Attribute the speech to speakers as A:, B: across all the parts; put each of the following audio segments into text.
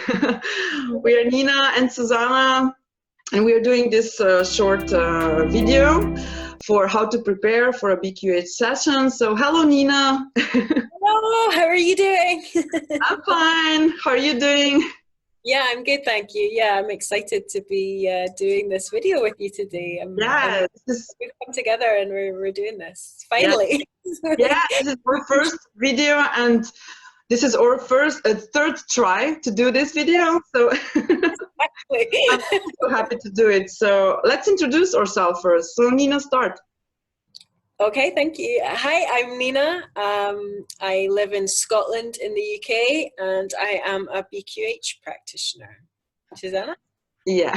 A: We are Nina and Suzana, and we are doing this short video for how to prepare for a BQH session. So hello, Nina.
B: Hello, how are you doing?
A: I'm fine. How are you doing?
B: Yeah, I'm good, thank you. Yeah, I'm excited to be doing this video with you today. We've come together and we're doing this, finally.
A: Yeah, this is our first video, and this is our third try to do this video. So I'm so happy to do it. So let's introduce ourselves first. So Nina, start.
B: Okay, thank you. Hi, I'm Nina. I live in Scotland in the UK, and I am a BQH practitioner. Suzana?
A: Yeah.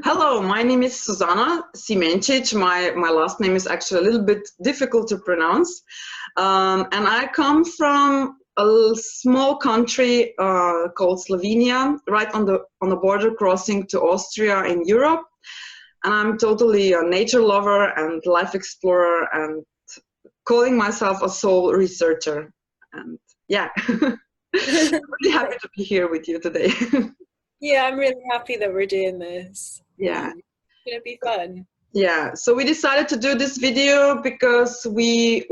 A: Hello, my name is Suzana Simencic. My last name is actually a little bit difficult to pronounce. And I come from a small country called Slovenia, right on the border crossing to Austria in Europe. And I'm totally a nature lover and life explorer and calling myself a soul researcher. And yeah, I'm really happy to be here with you today.
B: Yeah, I'm really happy that we're doing this.
A: Yeah.
B: It's gonna be fun.
A: Yeah, so we decided to do this video because we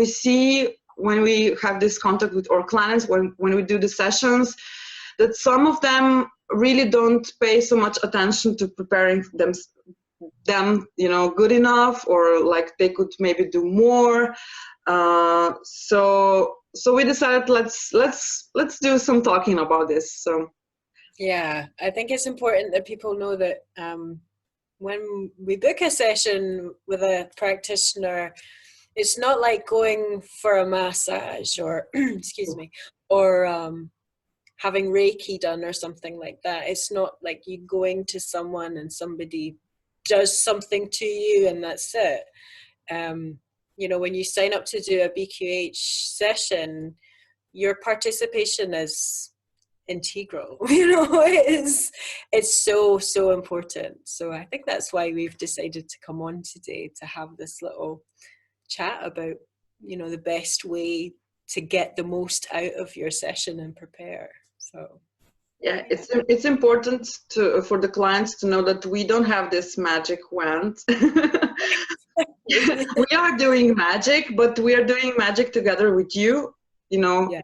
A: see when we have this contact with our clients, when we do the sessions, that some of them really don't pay so much attention to preparing them good enough, or like they could maybe do more. So we decided let's do some talking about this. So
B: yeah, I think it's important that people know that when we book a session with a practitioner, it's not like going for a massage or excuse me, or having Reiki done or something like that. It's not like you going to someone and somebody does something to you and that's it. You know, when you sign up to do a BQH session, your participation is integral. You know, it's so important. So I think that's why we've decided to come on today to have this little chat about, you know, the best way to get the most out of your session and prepare. So
A: yeah, it's important for the clients to know that we don't have this magic wand. We are doing magic, but we are doing magic together with you. You know,
B: yeah.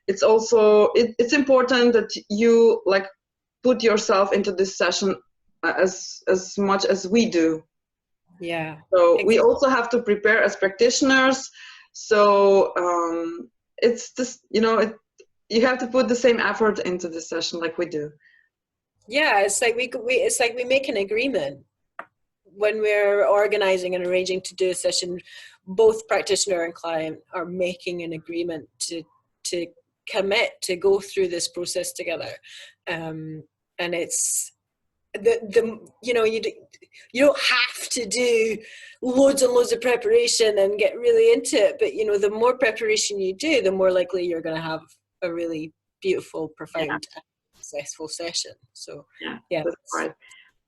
A: It's also it's important that you like put yourself into this session as much as we do.
B: Yeah.
A: So exactly. We also have to prepare as practitioners. So it's just, you know, you have to put the same effort into the session like we do.
B: Yeah, it's like we make an agreement when we're organizing and arranging to do a session. Both practitioner and client are making an agreement to commit to go through this process together, and it's you know, you don't have to do loads and loads of preparation and get really into it, but you know, the more preparation you do, the more likely you're going to have a really beautiful, profound, and successful session. So yeah,
A: that's right.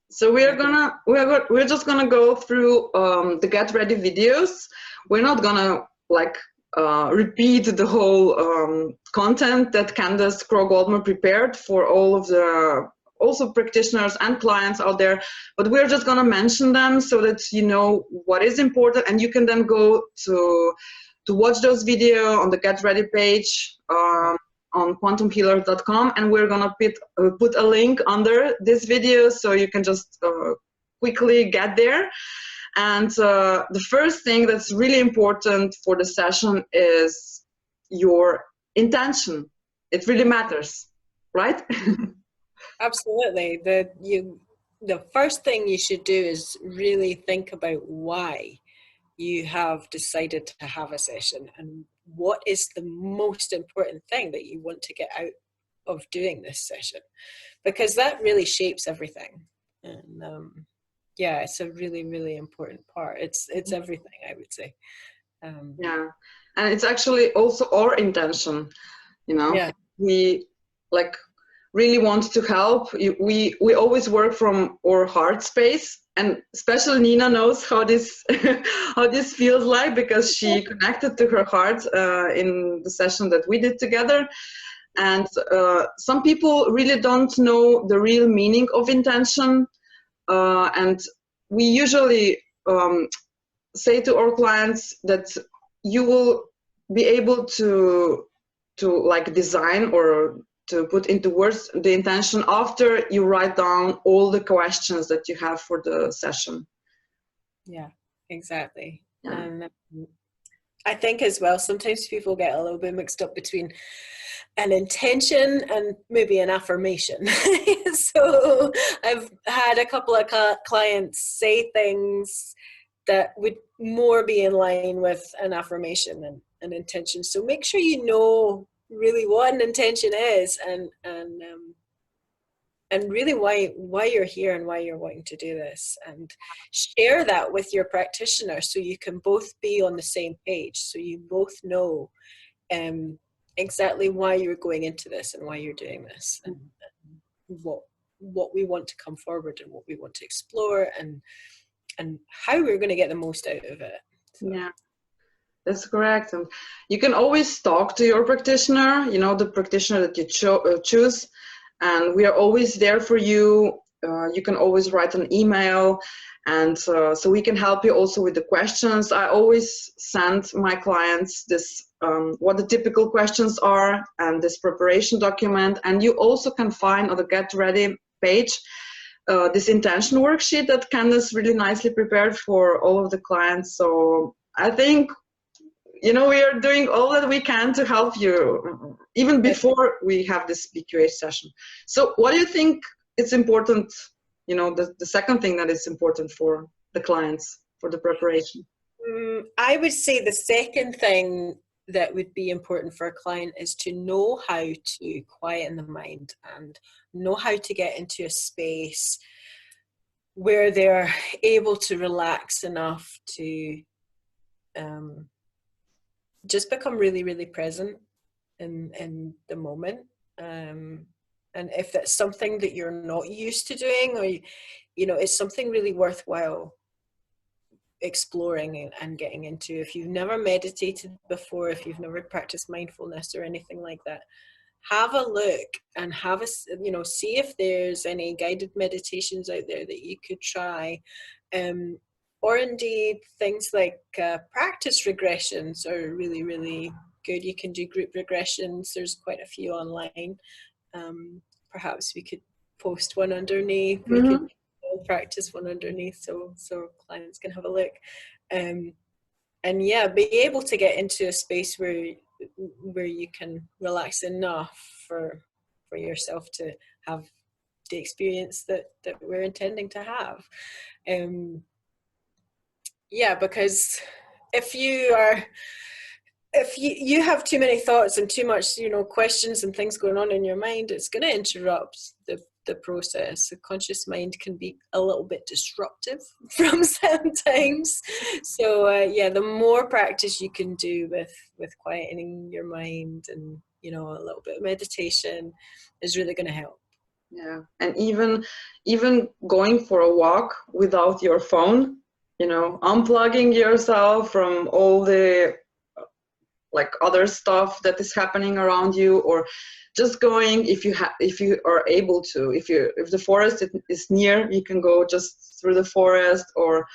A: So we're just gonna go through the get ready videos. We're not gonna like repeat the whole content that Candace Crow-Goldman prepared for all of the also practitioners and clients out there, but we're just gonna mention them so that you know what is important, and you can then go to watch those videos on the Get Ready page on quantumhealer.com, and we're gonna put a link under this video so you can just quickly get there. And the first thing that's really important for the session is your intention. It really matters, right?
B: Absolutely. The first thing you should do is really think about why you have decided to have a session and what is the most important thing that you want to get out of doing this session, because that really shapes everything. And yeah, it's a really, really important part. It's everything, I would say.
A: Yeah, and it's actually also our intention, you know.
B: Yeah.
A: We like really want to help. We always work from our heart space, and especially Nina knows how this how this feels like, because she connected to her heart in the session that we did together. And some people really don't know the real meaning of intention. And we usually say to our clients that you will be able to like design or to put into words the intention after you write down all the questions that you have for the session.
B: Yeah, exactly.
A: Yeah.
B: And I think as well, sometimes people get a little bit mixed up between an intention and maybe an affirmation. So I've had a couple of clients say things that would more be in line with an affirmation than an intention. So make sure you know really what an intention is, and really why you're here and why you're wanting to do this, and share that with your practitioner so you can both be on the same page, so you both know exactly why you're going into this and why you're doing this, and what we want to come forward and what we want to explore, and how we're going to get the most out of it. So.
A: Yeah, that's correct. And you can always talk to your practitioner, you know, the practitioner that you choose, and we are always there for you. You can always write an email, and so we can help you also with the questions. I always send my clients this, what the typical questions are, and this preparation document. And you also can find on the Get Ready page this intention worksheet that Candace really nicely prepared for all of the clients. So I think, you know, we are doing all that we can to help you, even before we have this BQH session. So what do you think it's important, you know, the second thing that is important for the clients for the preparation?
B: I would say the second thing that would be important for a client is to know how to quieten the mind and know how to get into a space where they're able to relax enough to just become really, really present in the moment. And if that's something that you're not used to doing, or you know, it's something really worthwhile exploring and getting into. If you've never meditated before, if you've never practiced mindfulness or anything like that, have a look and have a, you know, see if there's any guided meditations out there that you could try, or indeed things like practice regressions are really, really good. You can do group regressions. There's quite a few online. Perhaps we could post one underneath. We could practice one underneath, so clients can have a look, and yeah, be able to get into a space where you can relax enough for yourself to have the experience that we're intending to have. Yeah, because if you have too many thoughts and too much, you know, questions and things going on in your mind, it's going to interrupt the process. The conscious mind can be a little bit disruptive from sometimes. So yeah, the more practice you can do with quietening your mind and, you know, a little bit of meditation is really going to help.
A: Yeah, and even going for a walk without your phone, you know, unplugging yourself from all the like other stuff that is happening around you, or just going, if you are able to, if the forest is near, you can go just through the forest, or,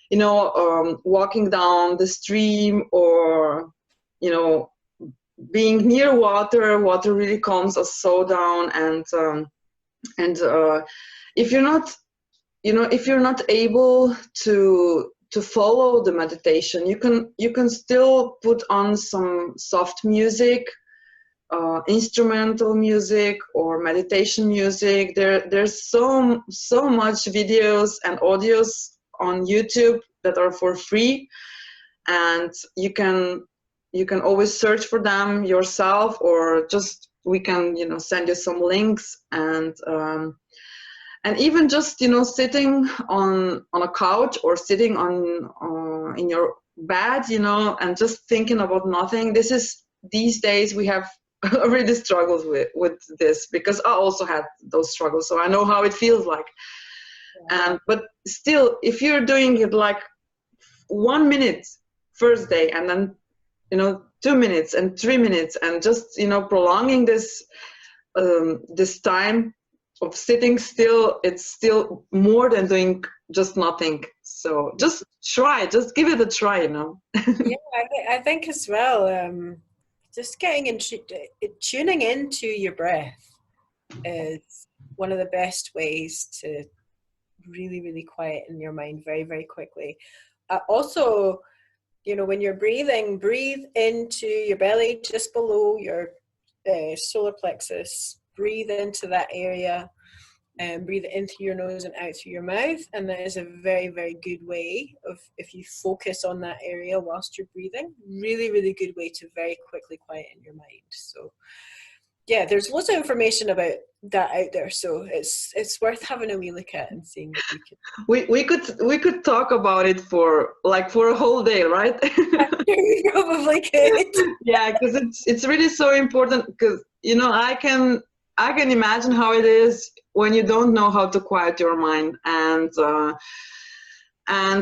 A: you know, walking down the stream, or, you know, being near water really calms us so down. And if you're not, you know, if you're not able to follow the meditation, you can still put on some soft music, instrumental music or meditation music. There's so much videos and audios on YouTube that are for free, and you can always search for them yourself, or just we can, you know, send you some links. And even just, you know, sitting on a couch or sitting on in your bed, you know, and just thinking about nothing. These days we have really struggles with this, because I also had those struggles, so I know how it feels like. Yeah. But still, if you're doing it like 1 minute first day, and then you know, 2 minutes and 3 minutes, and just, you know, prolonging this this time of sitting still, it's still more than doing just nothing. So just try, just give it a try, you know.
B: Yeah, I think as well, just getting into tuning into your breath is one of the best ways to really, really quieten your mind very, very quickly. Also, you know, when you're breathing, breathe into your belly, just below your solar plexus. Breathe into that area and breathe in through your nose and out through your mouth. And that is a very, very good way of, if you focus on that area whilst you're breathing, really, really good way to very quickly quieten your mind. So yeah, there's lots of information about that out there, so it's worth having a wee look at and seeing if you
A: we could talk about it for a whole day, right?
B: We probably could.
A: Yeah, because it's really so important, because, you know, I can imagine how it is when you don't know how to quiet your mind, and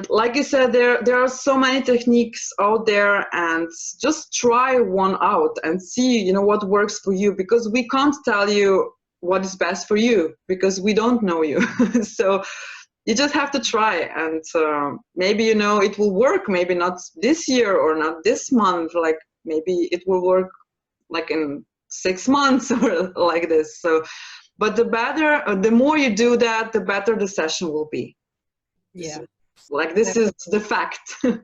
A: like you said, there are so many techniques out there, and just try one out and see, you know, what works for you, because we can't tell you what is best for you because we don't know you. So you just have to try, and maybe, you know, it will work, maybe not this year or not this month, like maybe it will work like in 6 months or like this. So, but the more you do that, the better the session will be.
B: Yeah.
A: Like, this is the fact.
B: I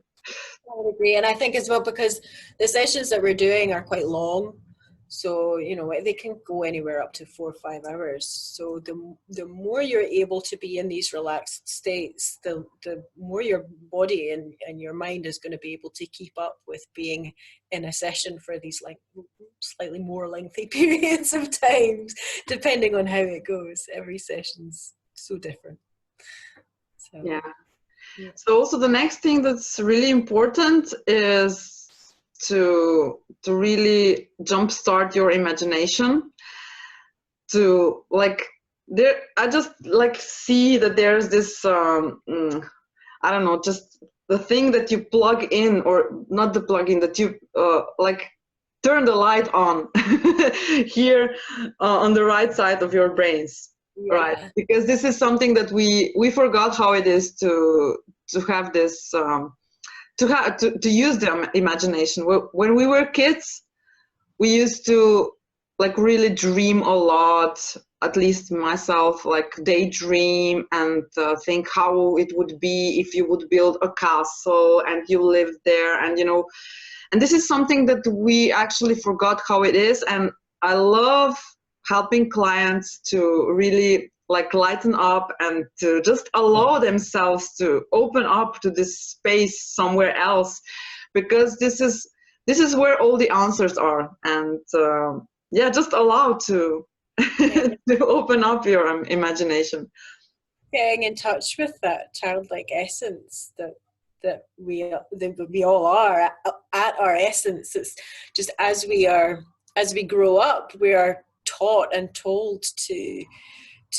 B: would agree, and I think as well, because the sessions that we're doing are quite long, so, you know, they can go anywhere up to 4 or 5 hours. So the more you're able to be in these relaxed states, the more your body and your mind is going to be able to keep up with being in a session for these like slightly more lengthy periods of time, depending on how it goes. Every session's so different. So
A: yeah. So also the next thing that's really important is to really jumpstart your imagination. To I just like see that there's this I don't know, just the thing that you plug in, or not the plug in, that you like turn the light on here on the right side of your brains. Yeah. Right, because this is something that we forgot how it is to have this to use the imagination. When we were kids, we used to like really dream a lot, at least myself, like daydream and think how it would be if you would build a castle and you lived there, and, you know, and this is something that we actually forgot how it is. And I love helping clients to really like lighten up and to just allow themselves to open up to this space somewhere else, because this is where all the answers are. And yeah, just allow to to open up your imagination.
B: Getting in touch with that childlike essence that we all are at our essence. It's just as we grow up, we are taught and told to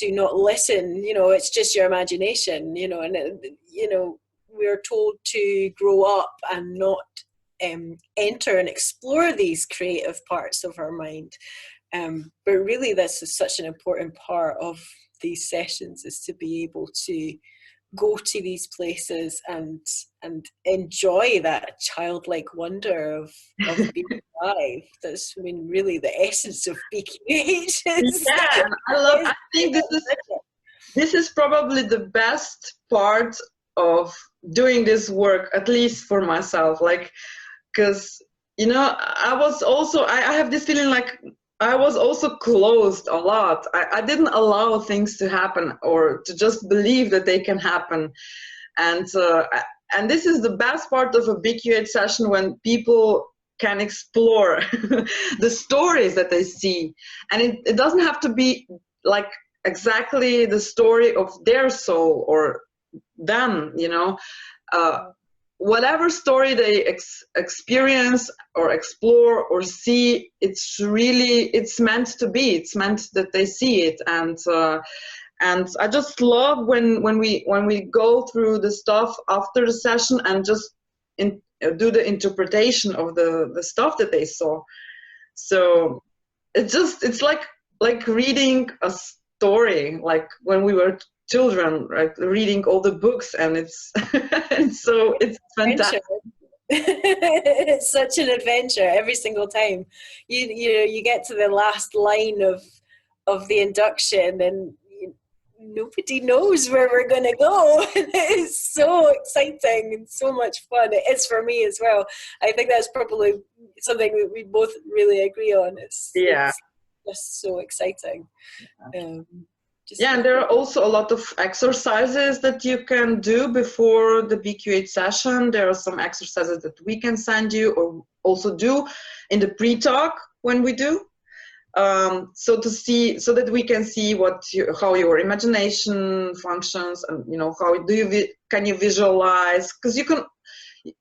B: not listen. You know, it's just your imagination. You know, and you know, we're told to grow up and not enter and explore these creative parts of our mind. But really, this is such an important part of these sessions, is to be able to go to these places and enjoy that childlike wonder of being alive. That's, I mean, really the essence of BQH.
A: Yeah, I think this is probably the best part of doing this work, at least for myself. Like, because, you know, I have this feeling like I was also closed a lot. I didn't allow things to happen, or to just believe that they can happen. And this is the best part of a BQH session, when people can explore the stories that they see. And it doesn't have to be like exactly the story of their soul or them, you know. Whatever story they experience or explore or see, it's meant to be. It's meant that they see it. And I just love when we go through the stuff after the session, and just do the interpretation of the stuff that they saw. So it's like reading a story, like when we were children, right? Reading all the books, and it's and so it's fantastic.
B: It's such an adventure every single time. You get to the last line of the induction, and nobody knows where we're going to go. It's so exciting and so much fun. It is for me as well. I think that's probably something that we both really agree on. It's just so exciting.
A: And there are also a lot of exercises that you can do before the BQH session. There are some exercises that we can send you, or also do in the pre-talk when we do. So that we can see how your imagination functions, and how can you visualize, because you can.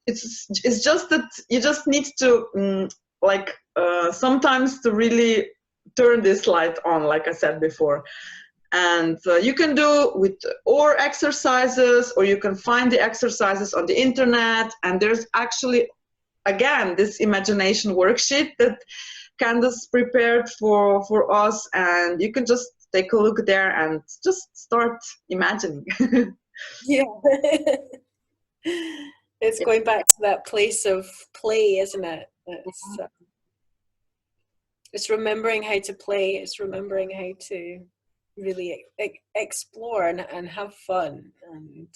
A: It's just that you just need to sometimes to really turn this light on, like I said before. And you can do with or exercises, or you can find the exercises on the internet. And there's actually, again, this imagination worksheet that Candace prepared for us, and you can just take a look there and just start imagining.
B: Yeah. It's going back to that place of play, isn't it? It's remembering how to play. It's remembering how to really explore and have fun, and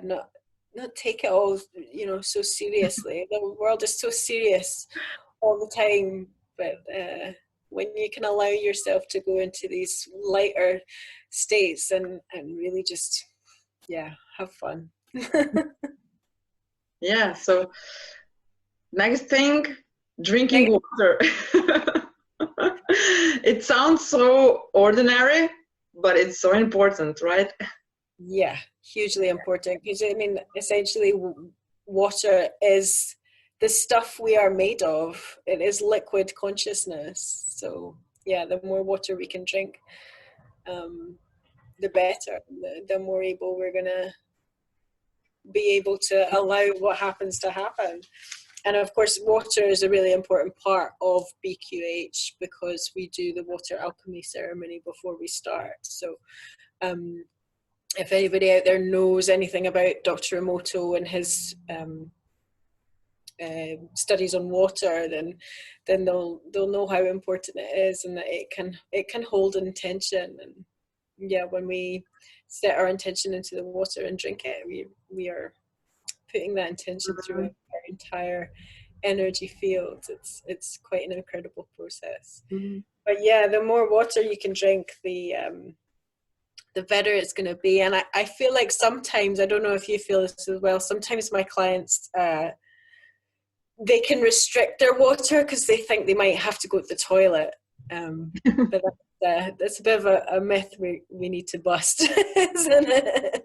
B: not take it all so seriously. The world is so serious all the time, but when you can allow yourself to go into these lighter states and really just have fun.
A: So next thing, drinking water. It sounds so ordinary, but it's so important, right?
B: Yeah, hugely important, because essentially water is the stuff we are made of. It is liquid consciousness. So the more water we can drink, the better. The more able we're gonna be able to allow what happens to happen. And of course, water is a really important part of BQH, because we do the water alchemy ceremony before we start. So if anybody out there knows anything about Dr. Emoto and his studies on water, then they'll know how important it is, and that it can hold intention. And when we set our intention into the water and drink it, we are putting that intention through our entire energy field. It's quite an incredible process. But the more water you can drink, the better it's going to be. And I feel like sometimes, I don't know if you feel this as well, sometimes my clients they can restrict their water because they think they might have to go to the toilet, but that's a bit of a myth we need to bust, isn't it?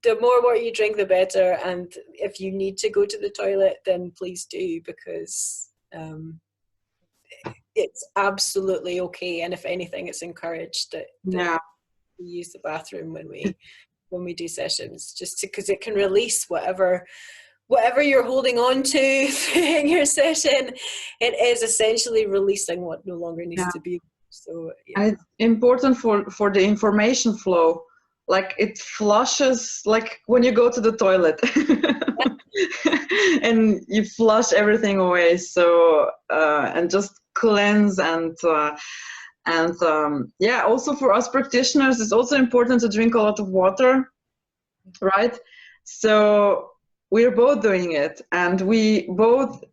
B: The more water you drink, the better. And if you need to go to the toilet, then please do, because it's absolutely okay. And if anything, it's encouraged that we use the bathroom when we do sessions, just because it can release whatever you're holding on to in your session. It is essentially releasing what no longer needs to be. So
A: and it's important for the information flow. Like it flushes, like when you go to the toilet and you flush everything away. So and just cleanse also for us practitioners, it's also important to drink a lot of water, right? So we're both doing it, and we both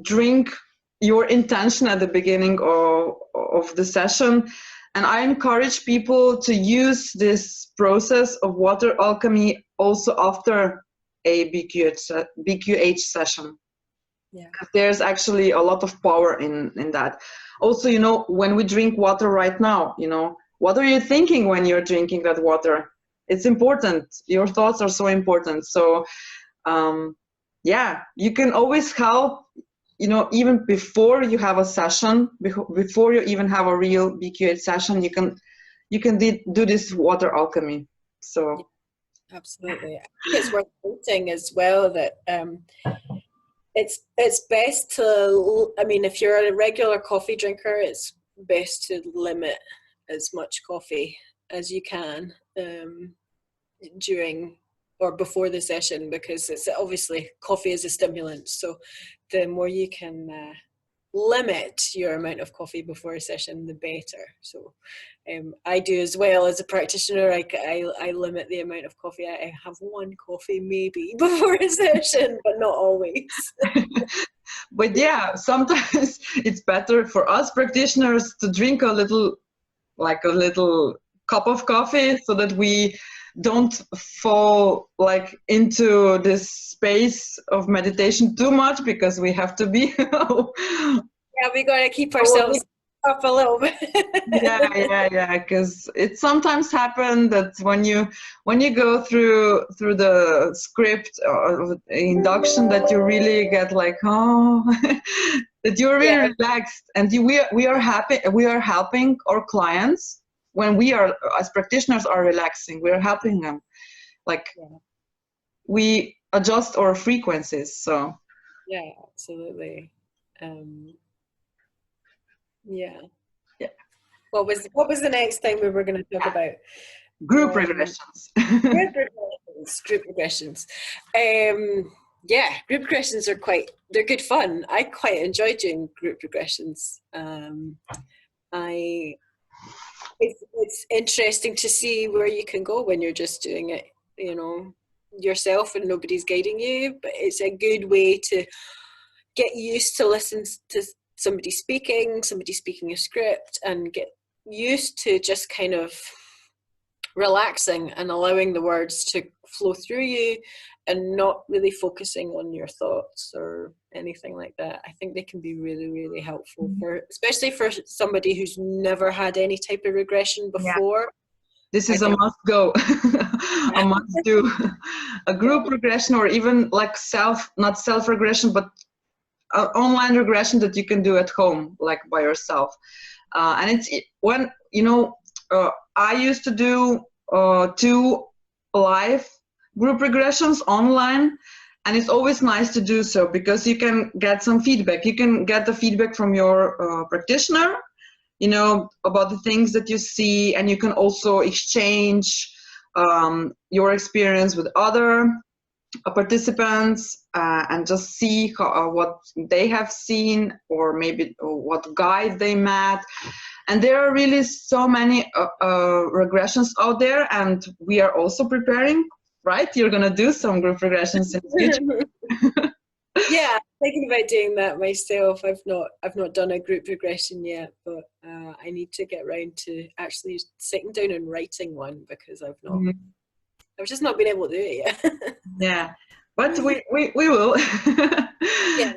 A: drink your intention at the beginning of the session. And I encourage people to use this process of water alchemy also after a BQH session.
B: Yeah.
A: There's actually a lot of power in that. Also, when we drink water right now, what are you thinking when you're drinking that water? It's important. Your thoughts are so important. So, you can always help, even before you have a session, before you even have a real BQH session, you can do this water alchemy. So
B: Absolutely. I think it's worth noting as well that it's best to, I mean, if you're a regular coffee drinker, it's best to limit as much coffee as you can during or before the session, because it's obviously coffee is a stimulant. So the more you can limit your amount of coffee before a session, the better. So I do as well as a practitioner. I limit the amount of coffee. I have one coffee maybe before a session, but not always.
A: But yeah, sometimes it's better for us practitioners to drink a little cup of coffee, so that we don't fall like into this space of meditation too much, because we have to be
B: Yeah, we gotta keep ourselves up a little bit.
A: yeah, because it sometimes happens that when you go through the script or induction, that you really get like, oh, that you're really relaxed, and we are happy. We are helping our clients when we are, as practitioners, are relaxing. We are helping them, like we adjust our frequencies. So
B: yeah, absolutely. Yeah. What was the next thing we were going to talk about?
A: Group regressions.
B: Group regressions. Yeah, group regressions they're good fun. I quite enjoy doing group regressions. It's interesting to see where you can go when you're just doing it, yourself and nobody's guiding you. But it's a good way to get used to listen to somebody speaking a script, and get used to just kind of relaxing and allowing the words to flow through you, and not really focusing on your thoughts or anything like that. I think they can be really, really helpful, especially for somebody who's never had any type of regression before. Yeah.
A: This is a must go, a must do. A group regression, or even like not self regression, but online regression that you can do at home, like by yourself. And it's when, I used to do 2 live group regressions online, and it's always nice to do so, because you can get some feedback. You can get the feedback from your practitioner, about the things that you see, and you can also exchange your experience with other participants, and just see what they have seen, or maybe what guides they met. And there are really so many regressions out there, and we are also preparing, right? You're gonna do some group regressions in the future.
B: Yeah, I'm thinking about doing that myself. I've not done a group regression yet, but I need to get around to actually sitting down and writing one, because I've just not been able to do it yet.
A: Yeah, but we will.
B: Yeah,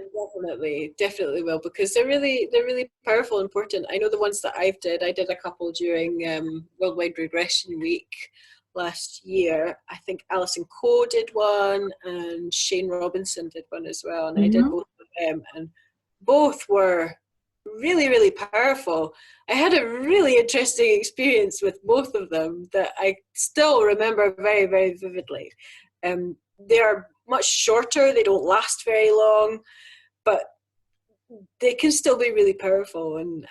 B: definitely will, because they're really powerful and important. I know the ones that I did a couple during Worldwide Regression Week last year. I think Alison Coe did one, and Shane Robinson did one as well, and I did both of them, and both were really, really powerful. I had a really interesting experience with both of them that I still remember very, very vividly. They are much shorter, they don't last very long, but they can still be really powerful and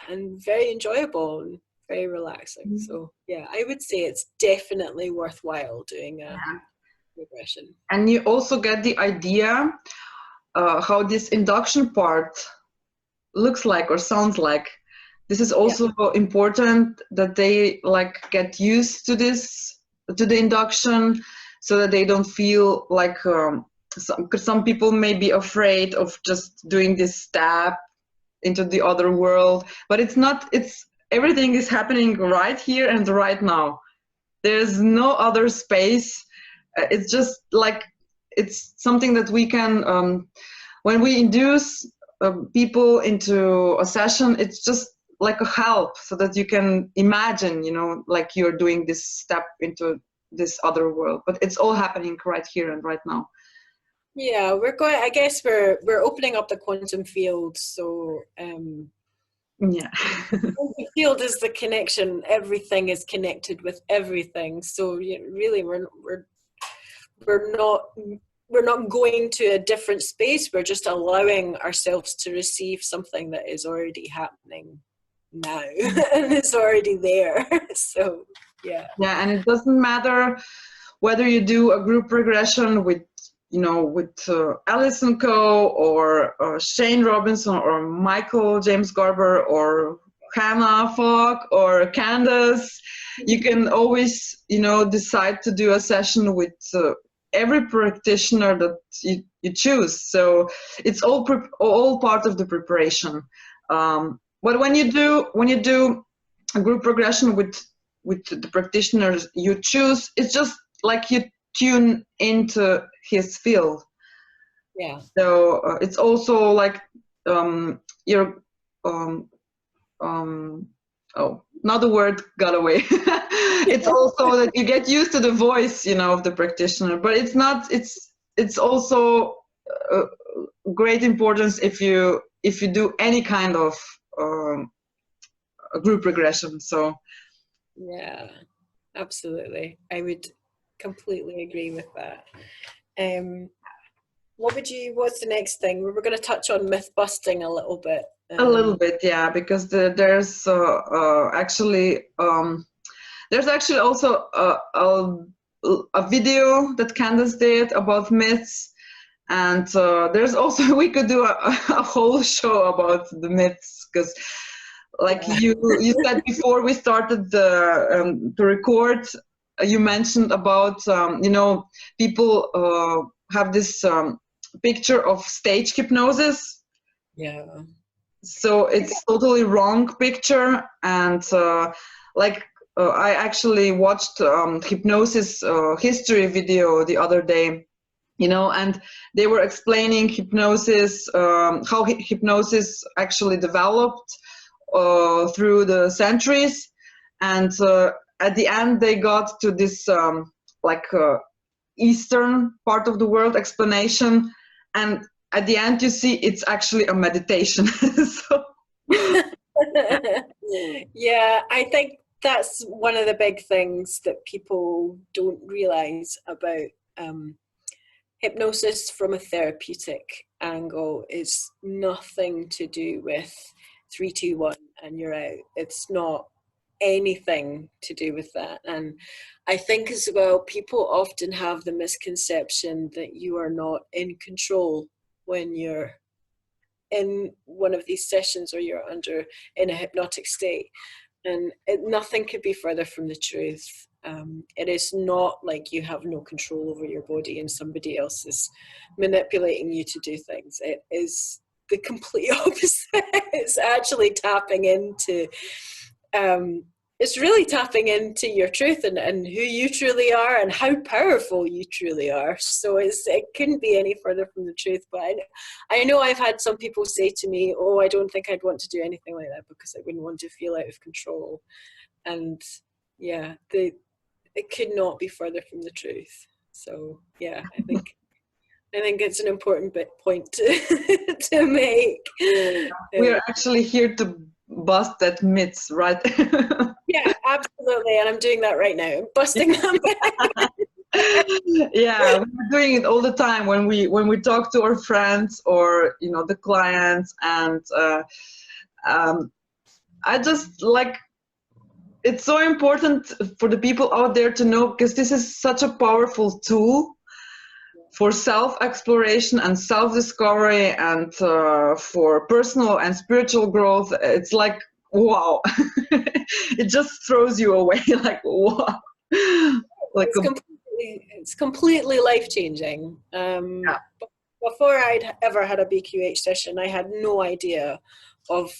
B: very enjoyable and very relaxing. So yeah, I would say it's definitely worthwhile doing a regression.
A: And you also get the idea how this induction part looks like or sounds like. This is also important, that they get used to the induction, so that they don't feel like some people may be afraid of just doing this step into the other world, but it's not. Everything is happening right here and right now. There's no other space. It's just it's something that we can, when we induce people into a session, it's just like a help, so that you can imagine, like you're doing this step into this other world, but it's all happening right here and right now.
B: Yeah, I guess we're opening up the quantum field, so
A: yeah.
B: The field is the connection. Everything is connected with everything. So really, we're we're not going to a different space. We're just allowing ourselves to receive something that is already happening now and it's already there. So yeah,
A: and it doesn't matter whether you do a group regression with Alice and Co, or Shane Robinson, or Michael James Garber, or Hannah Falk, or Candace. You can always decide to do a session with every practitioner that you choose. So it's all part of the preparation. But when you do a group progression with the practitioners you choose, it's just like you tune into his field.
B: Yeah.
A: So it's also like you're not the word got away. It's also that you get used to the voice, of the practitioner. But it's also great importance if you do any kind of group regression. So
B: yeah, absolutely. I would completely agree with that. What's the next thing? We're going to touch on myth busting a little bit.
A: A little bit, yeah, because there's actually also a video that Candace did about myths, and there's also we could do a whole show about the myths, because like you said before we started to record, you mentioned about people have this picture of stage hypnosis.
B: Yeah.
A: So it's totally wrong picture, and I actually watched hypnosis history video the other day, and they were explaining hypnosis, how hypnosis actually developed through the centuries, and at the end they got to this Eastern part of the world explanation, and at the end you see it's actually a meditation. So
B: yeah, I think that's one of the big things that people don't realize about hypnosis from a therapeutic angle. Is nothing to do with 3, 2, 1 and you're out. It's not anything to do with that. And I think as well, people often have the misconception that you are not in control when you're in one of these sessions or you're in a hypnotic state. And nothing could be further from the truth. It is not like you have no control over your body and somebody else is manipulating you to do things. It is the complete opposite. It's actually tapping into it's really tapping into your truth and who you truly are and how powerful you truly are. So it couldn't be any further from the truth. But I know I've had some people say to me, oh, I don't think I'd want to do anything like that because I wouldn't want to feel out of control. And yeah, it could not be further from the truth. So yeah, I think it's an important point to make.
A: We're actually here to bust that myths, right?
B: Yeah, absolutely, and I'm doing that right now. I'm busting them.
A: Yeah, we're doing it all the time when we talk to our friends or the clients, and I just like, it's so important for the people out there to know, because this is such a powerful tool for self-exploration and self-discovery, and for personal and spiritual growth. It's like, wow. It just throws you away, like, wow. Like
B: it's completely life-changing.
A: Yeah.
B: Before I'd ever had a BQH session, I had no idea of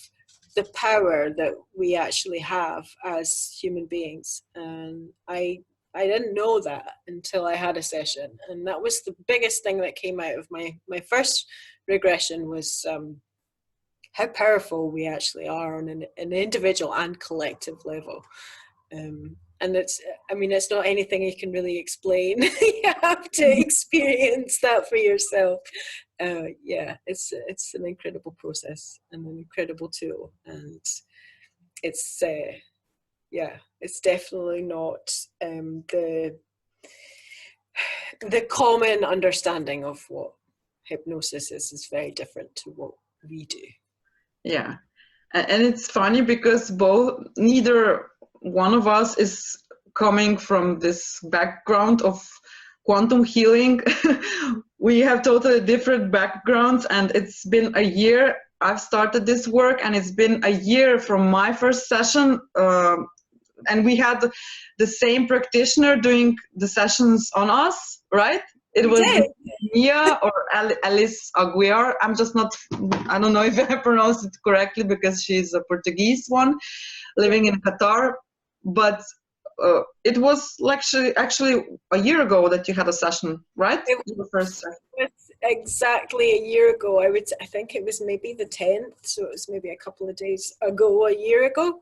B: the power that we actually have as human beings, and I didn't know that until I had a session. And that was the biggest thing that came out of my first regression, was how powerful we actually are on an individual and collective level. And it's not anything you can really explain. You have to experience that for yourself. Yeah, it's an incredible process and an incredible tool, and it's it's definitely not the common understanding of what hypnosis is very different to what we do.
A: Yeah, and it's funny because neither one of us is coming from this background of quantum healing. We have totally different backgrounds, and it's been a year I've started this work, and it's been a year from my first session, and we had the same practitioner doing the sessions on us, right? It was Mia or Alice Aguiar. I don't know if I pronounced it correctly because she's a Portuguese one living in Qatar. But it was actually a year ago that you had a session, right?
B: It was exactly a year ago. I think it was maybe the 10th, so it was maybe a couple of days ago, a year ago.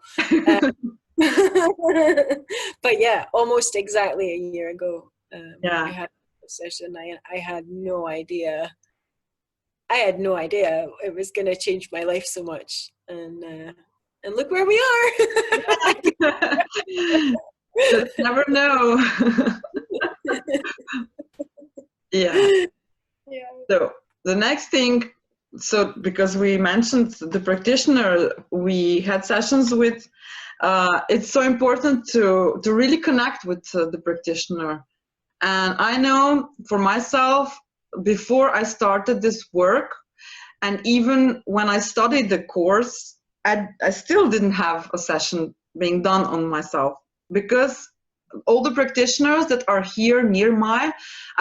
B: But yeah, almost exactly a year ago. I had a session. I had no idea. I had no idea it was going to change my life so much, and look where we are.
A: Just never know. Yeah. So the next thing, because we mentioned the practitioner we had sessions with, it's so important to really connect with the practitioner. And I know for myself, before I started this work, and even when I studied the course, I still didn't have a session being done on myself, because all the practitioners that are here near I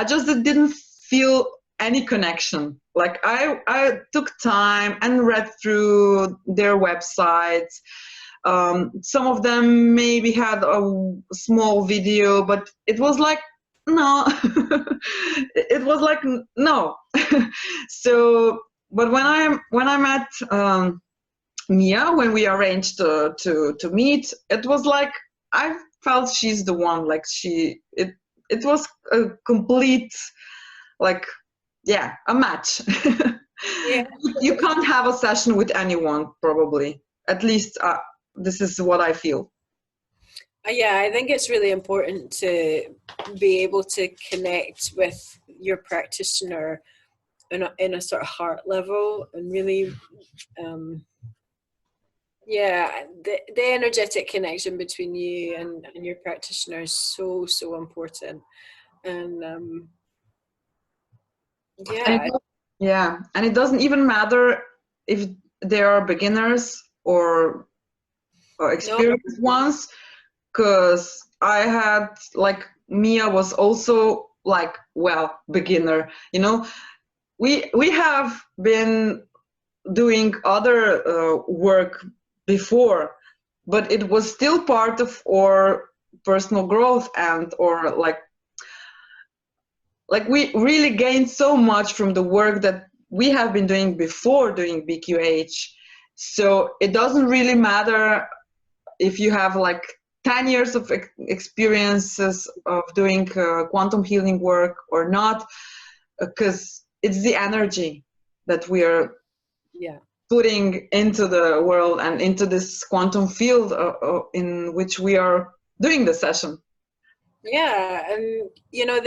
A: just didn't feel any connection. Like I took time and read through their websites. Some of them maybe had a small video, but it was like, no. It was like, no. So, but when I met Mia, when we arranged to meet, it was like I felt she's the one. Like it was a complete, like, yeah, a match.
B: Yeah.
A: You can't have a session with anyone, probably. At least this is what I feel.
B: Yeah, I think it's really important to be able to connect with your practitioner in a sort of heart level, and really, the energetic connection between you and your practitioner is so important. And
A: and it doesn't even matter if they are beginners or experienced ones, because I had, like, Mia was also like, well, beginner, you know. We have been doing other work before, but it was still part of our personal growth, and or like we really gained so much from the work that we have been doing before doing BQH. So it doesn't really matter if you have like 10 years of experiences of doing quantum healing work or not, because it's the energy that we are putting into the world and into this quantum field in which we are doing the session.
B: Yeah, and you know,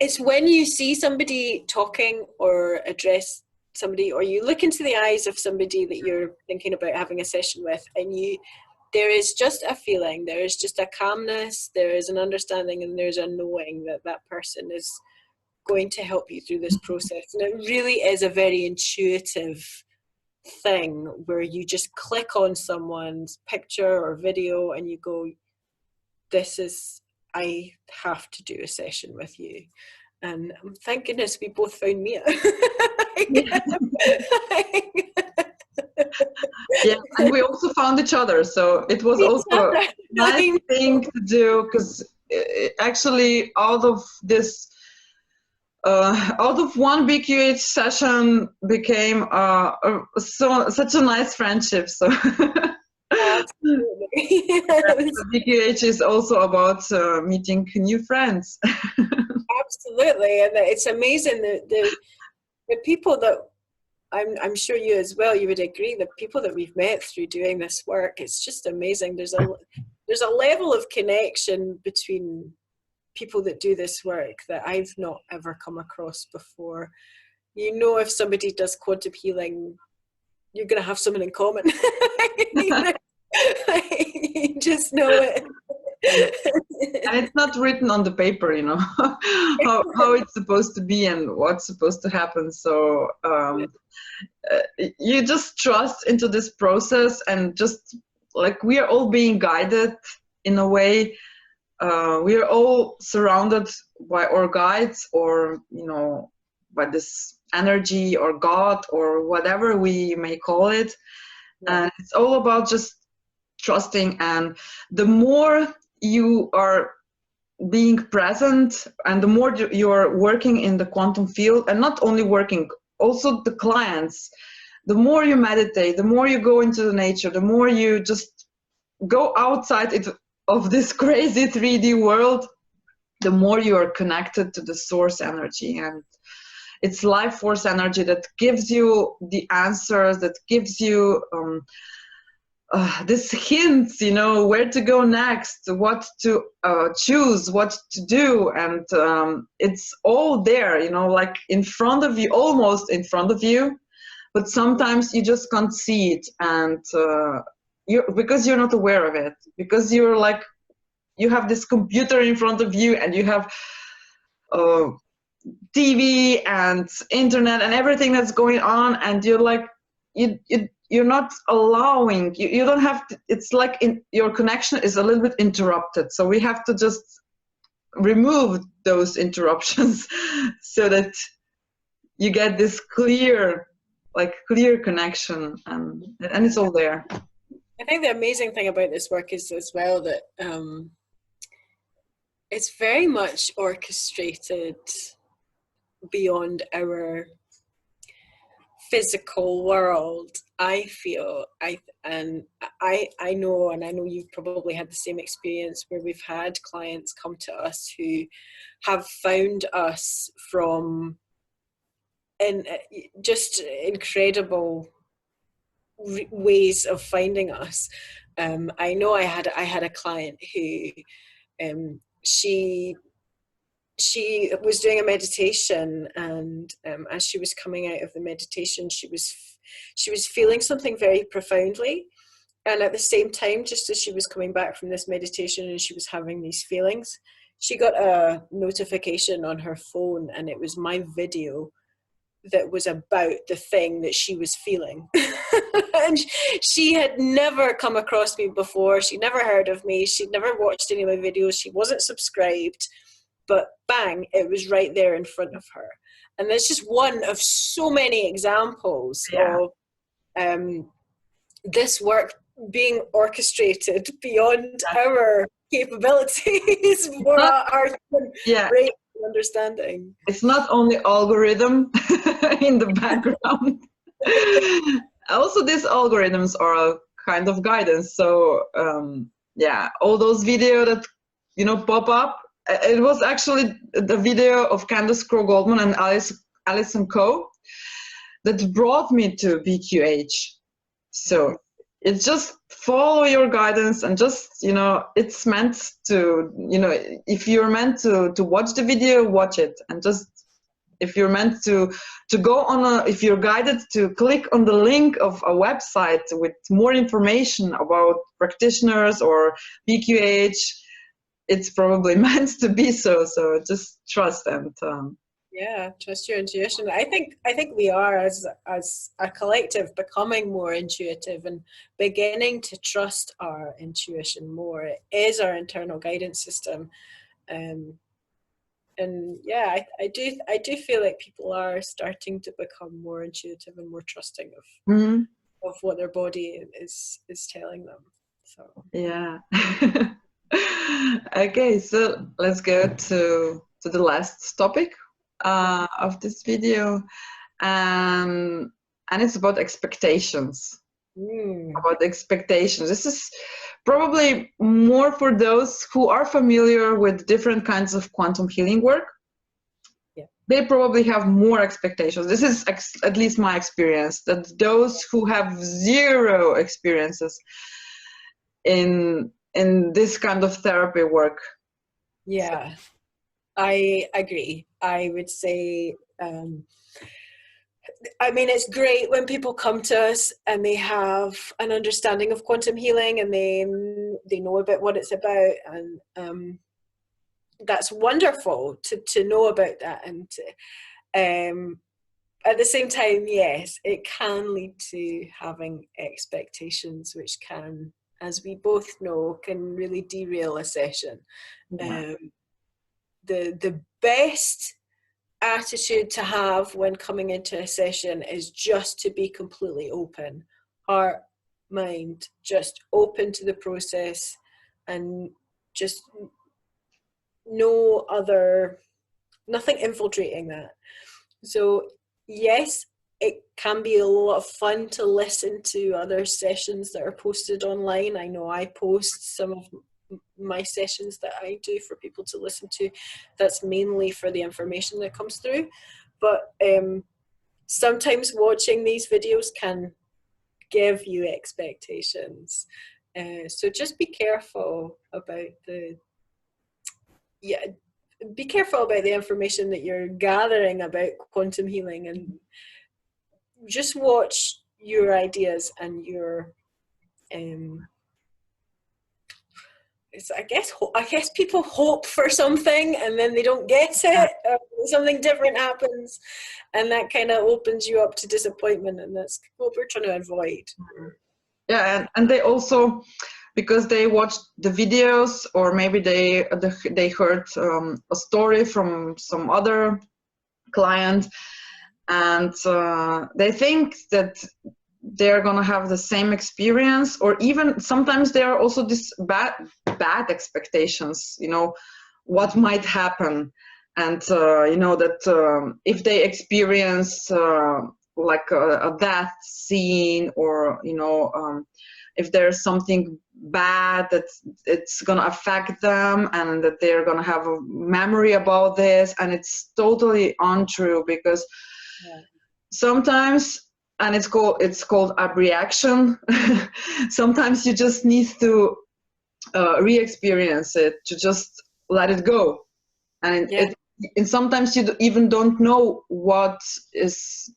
B: it's when you see somebody talking or address somebody, or you look into the eyes of somebody that you're thinking about having a session with, and there is just a feeling, there is just a calmness, there is an understanding, and there's a knowing that that person is going to help you through this process. And it really is a very intuitive thing where you just click on someone's picture or video and you go, I have to do a session with you. And thank goodness we both found Mia.
A: Yeah, and we also found each other, so it was also a nice thing to do, because actually out of one BQH session became such a nice friendship. So
B: absolutely.
A: BQH is also about meeting new friends.
B: Absolutely, and it's amazing the people that I'm sure you as well, you would agree, the people that we've met through doing this work, it's just amazing. There's a level of connection between people that do this work that I've not ever come across before. You know, if somebody does quantum healing, you're going to have something in common. You just know it.
A: And it's not written on the paper, you know, how it's supposed to be and what's supposed to happen. So you just trust into this process, and just like we are all being guided in a way. We are all surrounded by our guides, or, you know, by this energy or God or whatever we may call it. And it's all about just trusting. And the more you are being present, and the more you're working in the quantum field, and not only working, also the clients, the more you meditate, the more you go into the nature, the more you just go outside of this crazy 3D world, the more you are connected to the source energy. And it's life force energy that gives you the answers, that gives you this hints, you know, where to go next, what to choose, what to do. And it's all there, you know, like in front of you, almost in front of you, but sometimes you just can't see it. And because you're not aware of it, because you're like, you have this computer in front of you, and you have TV and internet and everything that's going on, and you're like, you're not allowing, you don't have to, it's like your connection is a little bit interrupted. So we have to just remove those interruptions so that you get this clear connection, and it's all there.
B: I think the amazing thing about this work is as well that it's very much orchestrated beyond our physical world, I feel. I know, and I know you've probably had the same experience, where we've had clients come to us who have found us from just incredible ways of finding us. I know I had a client who she was doing a meditation, and as she was coming out of the meditation, she was feeling something very profoundly, and at the same time, just as she was coming back from this meditation and she was having these feelings, she got a notification on her phone, and it was my video that was about the thing that she was feeling. And she had never come across me before. She never heard of me. She'd never watched any of my videos. She wasn't subscribed, but bang, it was right there in front of her. And that's just one of so many examples of this work being orchestrated beyond our capabilities for our great understanding.
A: It's not only algorithm in the background. Also, these algorithms are a kind of guidance. So all those videos that, you know, pop up. It was actually the video of Candace Crowe-Goldman and Alison Coe that brought me to BQH. So it's just follow your guidance, and just, you know, it's meant to, you know, if you're meant to watch the video, watch it. And just, if you're meant to go on if you're guided to click on the link of a website with more information about practitioners or BQH, it's probably meant to be so. So just trust, and
B: trust your intuition. I think we are, as a collective, becoming more intuitive and beginning to trust our intuition more. It is our internal guidance system, and I do feel like people are starting to become more intuitive and more trusting of what their body is telling them. So
A: okay, so let's go to the last topic of this video, and it's about expectations. About expectations. This is probably more for those who are familiar with different kinds of quantum healing work. They probably have more expectations. This is at least my experience, that those who have zero experiences in this kind of therapy work.
B: I agree. I would say, I mean, it's great when people come to us and they have an understanding of quantum healing and they know about what it's about, and that's wonderful to know about that. And at the same time, yes, it can lead to having expectations, which can, as we both know, can really derail a session.
A: Yeah.
B: The best attitude to have when coming into a session is just to be completely open, heart, mind, just open to the process, and just nothing infiltrating that. So yes, it can be a lot of fun to listen to other sessions that are posted online. I know I post some of my sessions that I do for people to listen to. That's mainly for the information that comes through. But sometimes watching these videos can give you expectations. So just be careful about be careful about the information that you're gathering about quantum healing, and just watch your ideas and your I guess people hope for something and then they don't get it, or something different happens, and that kind of opens you up to disappointment, and that's what we're trying to avoid.
A: Yeah, and they also, because they watched the videos, or maybe they heard a story from some other client, and they think that they're gonna have the same experience, or even sometimes there are also these bad expectations, you know, what might happen, and you know that if they experience like a death scene, or you know, if there's something bad that it's gonna affect them, and that they're gonna have a memory about this, and it's totally untrue, because sometimes, and it's called abreaction. Sometimes you just need to re-experience it, to just let it go, and and sometimes you even don't know what is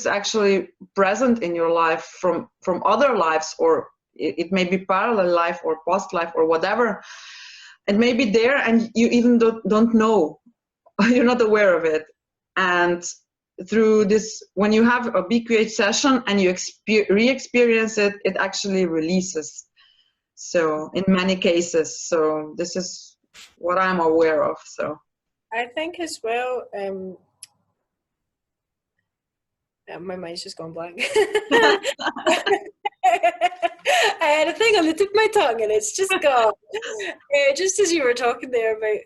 A: actually present in your life from other lives, or it may be parallel life or past life or whatever. It may be there and you even don't know. You're not aware of it. And through this, when you have a BQH session and you re-experience it, it actually releases. So in many cases, so this is what I'm aware of. So
B: I think as well, my mind's just gone blank. I had a thing on the tip of my tongue and it's just gone. Just as you were talking there about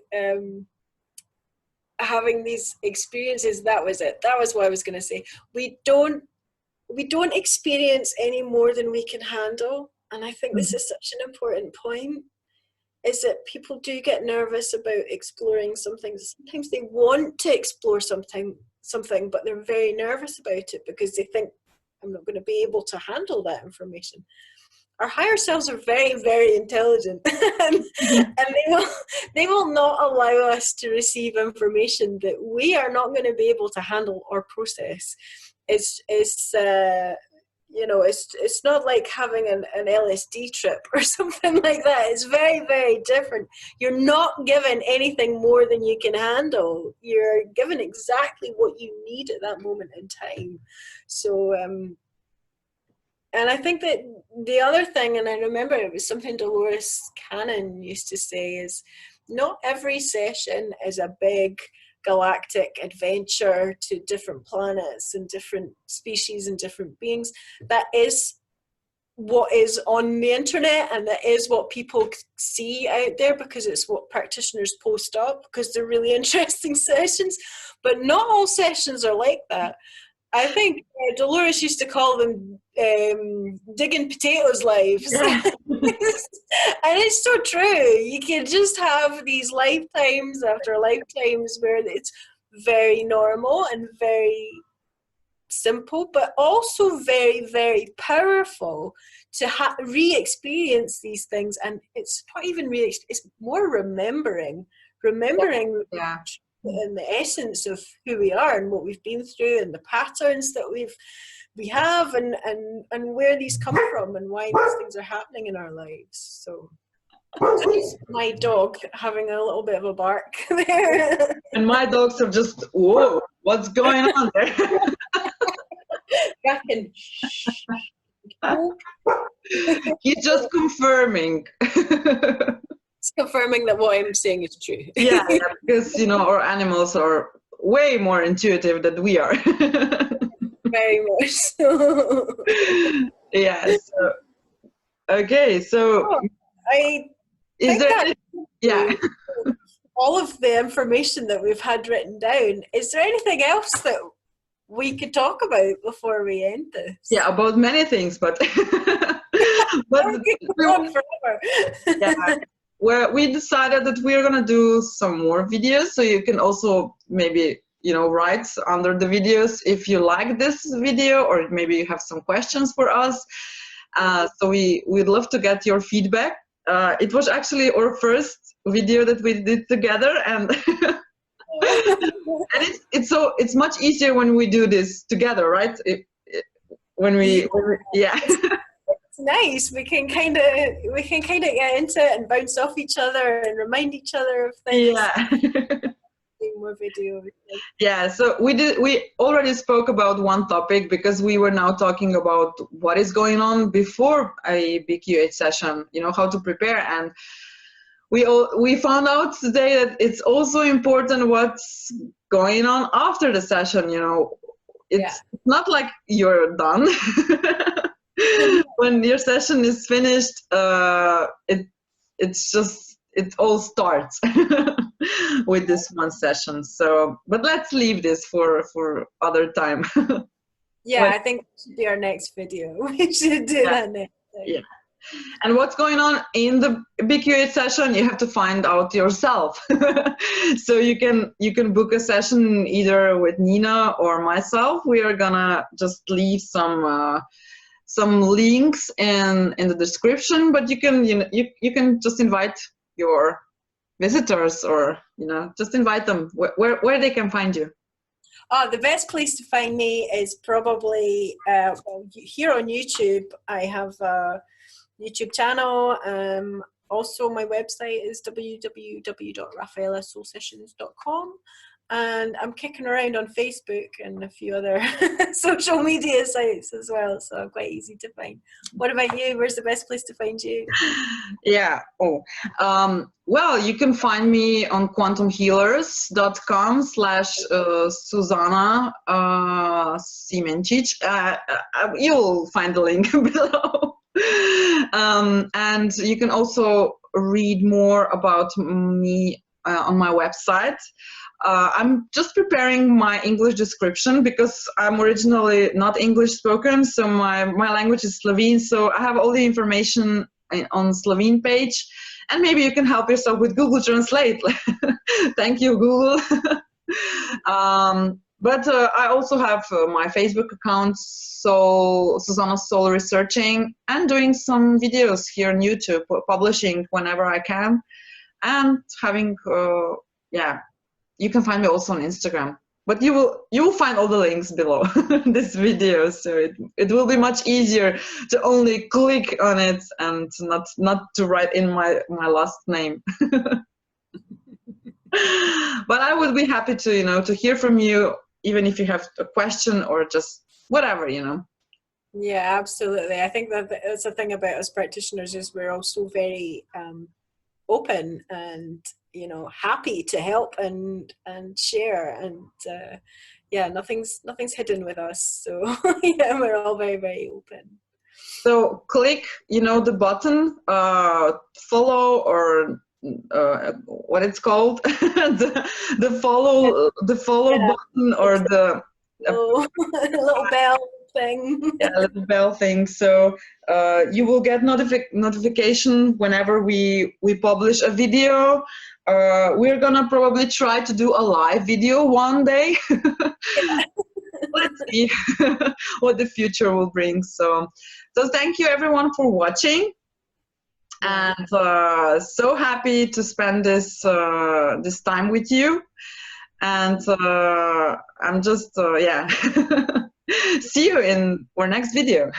B: having these experiences, that was it. That was what I was going to say. We don't experience any more than we can handle. And I think this is such an important point, is that people do get nervous about exploring something. Sometimes they want to explore something, but they're very nervous about it because they think, I'm not going to be able to handle that information. Our higher selves are very, very intelligent, and they will not allow us to receive information that we are not going to be able to handle or process. It's you know, it's not like having an LSD trip or something like that. It's very, very different. You're not given anything more than you can handle. You're given exactly what you need at that moment in time. So, and I think that the other thing, and I remember it was something Dolores Cannon used to say, is not every session is a big galactic adventure to different planets and different species and different beings. That is what is on the internet, and that is what people see out there because it's what practitioners post up because they're really interesting sessions. But not all sessions are like that. I think Dolores used to call them digging potatoes lives. And it's so true. You can just have these lifetimes after lifetimes where it's very normal and very simple, but also very, very powerful to re-experience these things. And it's not even really, it's more remembering remembering
A: Yeah.
B: and the essence of who we are and what we've been through and the patterns that we have and where these come from and why these things are happening in our lives. So that's my dog having a little bit of a bark there.
A: And my dogs are just, whoa, what's going on there?
B: Cracking.
A: He's just confirming.
B: It's confirming that what I'm saying is true.
A: Yeah, because, you know, our animals are way more intuitive than we are.
B: Very much so.
A: Yes. Okay, so is there
B: all of the information that we've had written down, is there anything else that we could talk about before we end this?
A: Yeah, about many things, but but
B: we could go on forever.
A: Yeah, where we decided that we're gonna do some more videos, so you can also maybe, you know, write under the videos if you like this video, or maybe you have some questions for us. So we'd love to get your feedback. It was actually our first video that we did together, and and it's much easier when we do this together, right? When we yeah.
B: It's nice. We can kind of get into it and bounce off each other and remind each other of things.
A: Yeah.
B: More video.
A: Yeah, so we already spoke about one topic, because we were now talking about what is going on before a BQH session, you know, how to prepare, and we found out today that it's also important what's going on after the session, you know. It's not like you're done. When your session is finished, it's just, it all starts with this one session. So, but let's leave this for other time.
B: Yeah, I think it should be our next video. We should do that next time.
A: Yeah. And what's going on in the BQH session, you have to find out yourself. So you can book a session either with Nina or myself. We are gonna just leave some links in the description, but you can just invite your visitors, or, you know, just invite them where they can find you.
B: The best place to find me is probably here on YouTube. I have a YouTube channel. Also, my website is www.rafaelasoulsessions.com. And I'm kicking around on Facebook and a few other social media sites as well, so I'm quite easy to find. What about you? Where's the best place to find you?
A: Yeah. Well, you can find me on quantumhealers.com/Suzana Simencic. You'll find the link below. And you can also read more about me on my website. I'm just preparing my English description, because I'm originally not English spoken, so my language is Slovene, so I have all the information on Slovene page, and maybe you can help yourself with Google Translate. Thank you, Google. But I also have my Facebook account, so Suzana Soul Researching, and doing some videos here on YouTube, publishing whenever I can, and having you can find me also on Instagram. But you will find all the links below this video, so it will be much easier to only click on it and not to write in my last name. But I would be happy to, you know, to hear from you, even if you have a question or just whatever, you know.
B: Yeah, absolutely. I think that's the thing about us practitioners, is we're also very open and, you know, happy to help and share, and nothing's hidden with us. So yeah, we're all very, very open. So
A: click, you know, the button follow, or what it's called, the follow button, or the
B: little bell thing.
A: Yeah, little bell thing. So you will get notification whenever we publish a video. We're gonna probably try to do a live video one day. Let's see what the future will bring. So thank you everyone for watching. And so happy to spend this this time with you. And I'm just yeah. See you in our next video.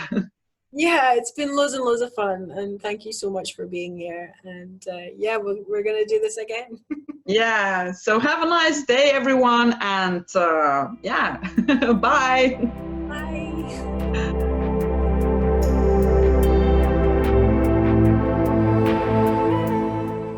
B: Yeah, it's been loads and loads of fun, and thank you so much for being here. And yeah, we're gonna do this again.
A: Yeah, so have a nice day, everyone, and yeah, bye.